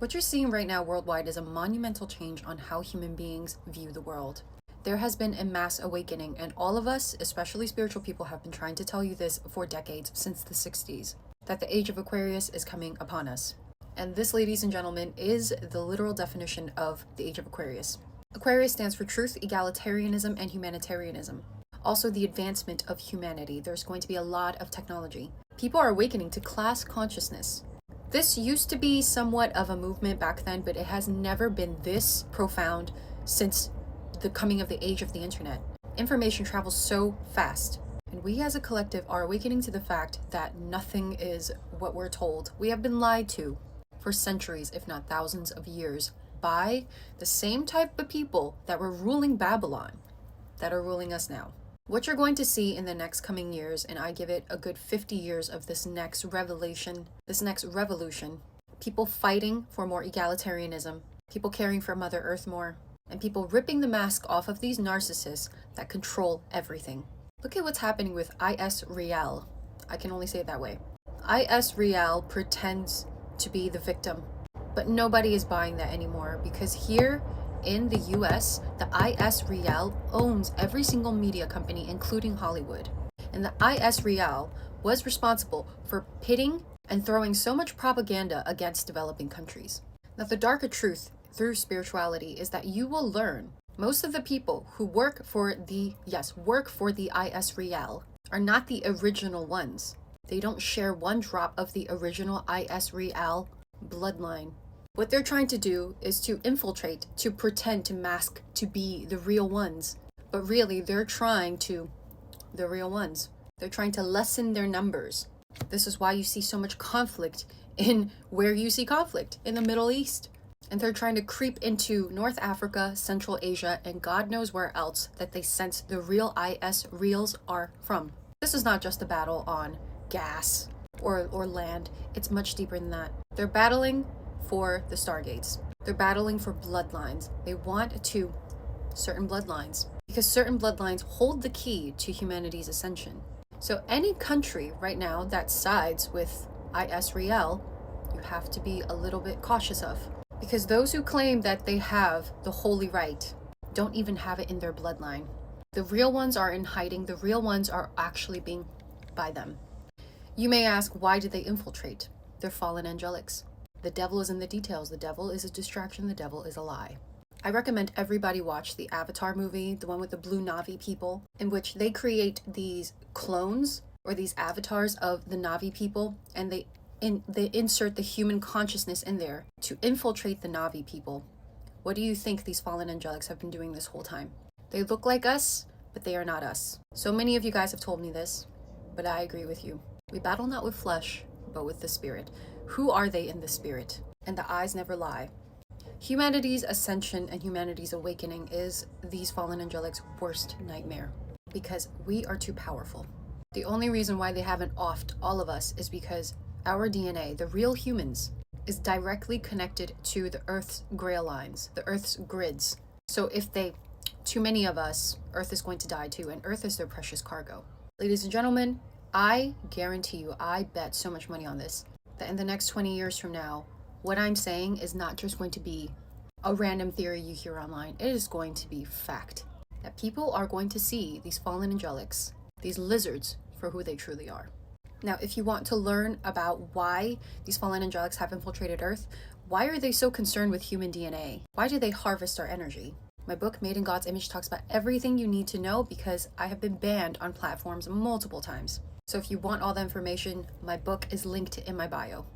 What you're seeing right now worldwide is a monumental change on how human beings view the world. There has been a mass awakening, and all of us, especially spiritual people, have been trying to tell you this for decades, since the 60s, that the age of Aquarius is coming upon us. And this, ladies and gentlemen, is the literal definition of the age of Aquarius. Aquarius stands for truth, egalitarianism, and humanitarianism. Also, the advancement of humanity. There's going to be a lot of technology. People are awakening to class consciousness. This used to be somewhat of a movement back then, but it has never been this profound since the coming of the age of the internet. Information travels so fast, and we as a collective are awakening to the fact that nothing is what we're told. We have been lied to for centuries, if not thousands of years, by the same type of people that were ruling Babylon that are ruling us now. What you're going to see in the next coming years, and I give it a good 50 years of this next revolution, people fighting for more egalitarianism, people caring for Mother Earth more, and people ripping the mask off of these narcissists that control everything. Look at what's happening with IS Real. I can only say it that way. IS Real pretends to be the victim, but nobody is buying that anymore, because here in the US, the IS Real owns every single media company, including Hollywood. And the IS Real was responsible for pitting and throwing so much propaganda against developing countries. Now, the darker truth through spirituality is that you will learn most of the people who work for the IS Real are not the original ones. They don't share one drop of the original IS Real bloodline. What they're trying to do is to infiltrate, to pretend, to mask, to be the real ones. But really, they're the real ones. They're trying to lessen their numbers. This is why you see so much conflict in where you see conflict, in the Middle East. And they're trying to creep into North Africa, Central Asia, and God knows where else that they sense the real IS Reals are from. This is not just a battle on gas or land. It's much deeper than that. They're battling for the Stargates. They're battling for bloodlines. They want certain bloodlines, because certain bloodlines hold the key to humanity's ascension. So any country right now that sides with IS Real, you have to be a little bit cautious of, because those who claim that they have the holy right don't even have it in their bloodline. The real ones are in hiding. The real ones are actually being by them. You may ask, why did they infiltrate? They're fallen angelics. The devil is in the details. The devil is a distraction. The devil is a lie. I recommend everybody watch the Avatar movie, the one with the blue Na'vi people, in which they create these clones or these avatars of the Na'vi people, and they insert the human consciousness in there to infiltrate the Na'vi people. What do you think these fallen angelics have been doing this whole time? They look like us, but they are not us. So many of you guys have told me this, but I agree with you. We battle not with flesh, but with the spirit. Who are they in the spirit? And the eyes never lie. Humanity's ascension and humanity's awakening is these fallen angelics' worst nightmare, because we are too powerful. The only reason why they haven't offed all of us is because our DNA, the real humans, is directly connected to the Earth's grail lines, the Earth's grids. So if too many of us, Earth is going to die too, and Earth is their precious cargo. Ladies and gentlemen, I guarantee you, I bet so much money on this, that in the next 20 years from now, what I'm saying is not just going to be a random theory you hear online. It is going to be fact. That people are going to see these fallen angelics, these lizards, for who they truly are. Now, if you want to learn about why these fallen angelics have infiltrated Earth, why are they so concerned with human DNA? Why do they harvest our energy? My book, Made in God's Image, talks about everything you need to know, because I have been banned on platforms multiple times. So if you want all the information, my book is linked in my bio.